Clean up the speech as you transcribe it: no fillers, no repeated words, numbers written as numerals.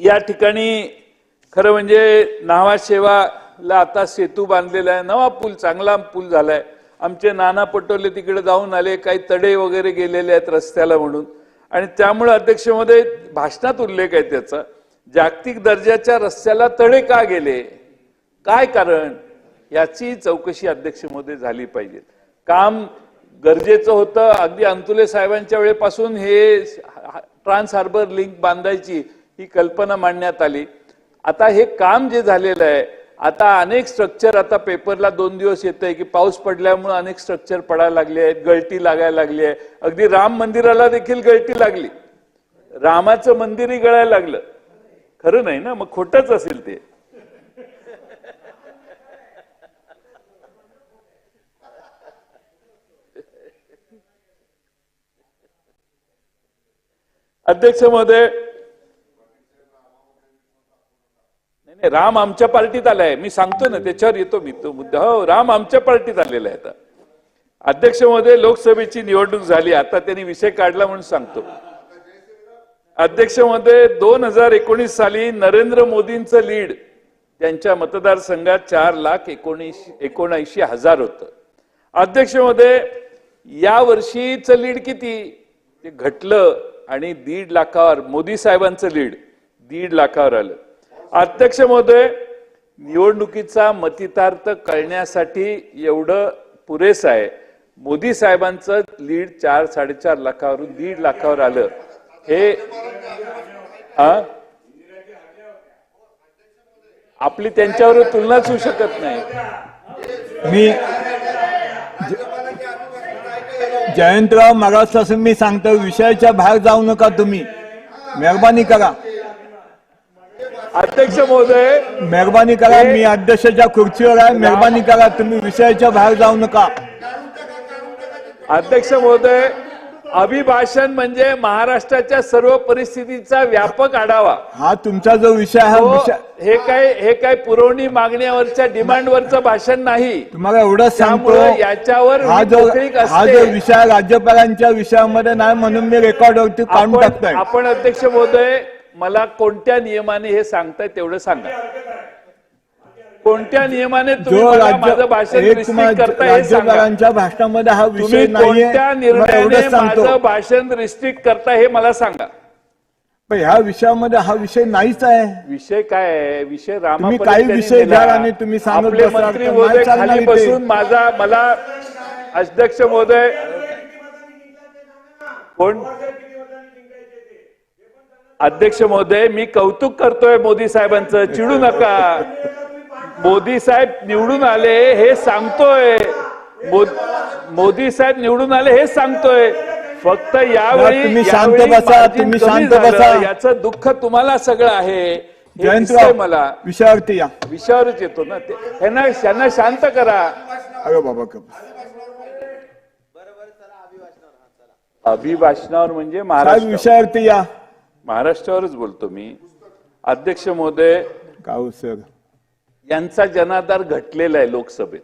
या ठिकाणी खरं म्हणजे नावाशेवाला आता सेतू बांधलेला आहे, नवा पूल, चांगला पूल झालाय. आमचे नाना पटोले तिकडे जाऊन आले, काही तडे वगैरे गेलेले आहेत रस्त्याला म्हणून. आणि त्यामुळे अध्यक्ष महोदय भाषणात उल्लेख आहे त्याचा, जागतिक दर्जाच्या रस्त्याला तडे का गेले, काय कारण, याची चौकशी अध्यक्ष महोदय झाली पाहिजे. काम गरजेचं होतं. अगदी अंतुले साहेबांच्या वेळेपासून हे ट्रान्स हार्बर लिंक बांधायची ही कल्पना मांडण्यात आली. आता हे काम जे झालेलं आहे, आता अनेक स्ट्रक्चर, आता पेपरला 2 दिवस येतंय की पाऊस पडल्यामुळे अनेक स्ट्रक्चर पडायला लागले आहेत, गळती लागायला लागली आहे. अगदी राम मंदिराला देखील गळती लागली, रामाचं मंदिरही गळायला लागलं. खरं नाही ना, मग खोटंच असेल ते. अध्यक्ष महोदय, नाही, राम आमच्या पार्टीत आलाय, मी सांगतो ना, त्याच्यावर येतो मी तो मुद्दा. हो, राम आमच्या पार्टीत आलेला आहे. आता अध्यक्ष महोदय, लोकसभेची निवडणूक झाली, आता त्यांनी विषय काढला म्हणून सांगतो. अध्यक्ष महोदय, 2019 साली नरेंद्र मोदींचं लीड त्यांच्या मतदारसंघात 4,79,000 होतं. अध्यक्ष महोदय, या वर्षीचं लीड किती, ते घटलं आणि 1.5 लाखावर, मोदी साहेबांचं लीड 1.5 लाखावर आलं. अध्यक्ष महोदय, निवडणुकीचा मतितार्थ कळण्यासाठी एवढं पुरेसं आहे. मोदी साहेबांचं लीड 4-4.5 लाखावरून 1.5 लाखावर आलं. हे आपली त्यांच्यावर तुलनाच होऊ शकत नाही. मी जयंतराव, मागासपासून मी सांगतो, विषयाच्या बाहेर जाऊ नका तुम्ही, मेहरबानी करा. अध्यक्ष महोदय, मेहरबानी करा, मी अध्यक्षाच्या खुर्चीवर आहे, मेहरबानी करा, तुम्ही विषयाच्या बाहेर जाऊ नका. अध्यक्ष महोदय, अभिभाषण म्हणजे महाराष्ट्राच्या सर्व परिस्थितीचा व्यापक आढावा. हा तुमचा जो विषय आहे, हे काय पुरवणी मागण्यावरच्या डिमांडवरचं भाषण नाही. तुम्हाला एवढंच सांगतो, याच्यावर हा जो विषय राज्यपालांच्या विषयामध्ये नाही म्हणून मी रेकॉर्डवरती काढून टाकतोय. आपण अध्यक्ष महोदय, मला कोणत्या नियमाने हे सांगताय तेवढं सांगा. कोणत्या नियमाने तुम्ही माझं भाषण रिस्ट्रिक्ट करताय हे सांगा. राज्यपालांच्या भाषणामध्ये हा विषय नाहीये. कोणत्या निर्णयाने माझं भाषण रिस्ट्रिक्ट करताय हे मला सांगा. पण ह्या विषयामध्ये हा विषय नाहीच आहे. विषय काय आहे? विषय तुम्ही काही विषय घ्या आणि तुम्ही सांगत आपले मंत्री महोदय खाली बसून मला अध्यक्ष महोदय कोण अध्यक्ष महोदय, मी कौतुक करतोय मोदी साहेबांचं, चिडू नका. मोदी साहेब निवडून आले हे सांगतोय, मोदी साहेब निवडून आले हे सांगतोय. फक्त यावेळी तुम्ही शांत बसा, तुम्ही शांत बसा. याचं दुःख तुम्हाला सगळं आहे. मला विषयावरती या, विषयावरच येतो ना, त्यांना शांत करा. अरे बाबा, अभिभाषणावर म्हणजे महाराष्ट्र विषयावरती या. महाराष्ट्रावरच बोलतो मी. अध्यक्ष महोदय, काऊ सर, यांचा जनाधार घटलेला आहे लोकसभेत.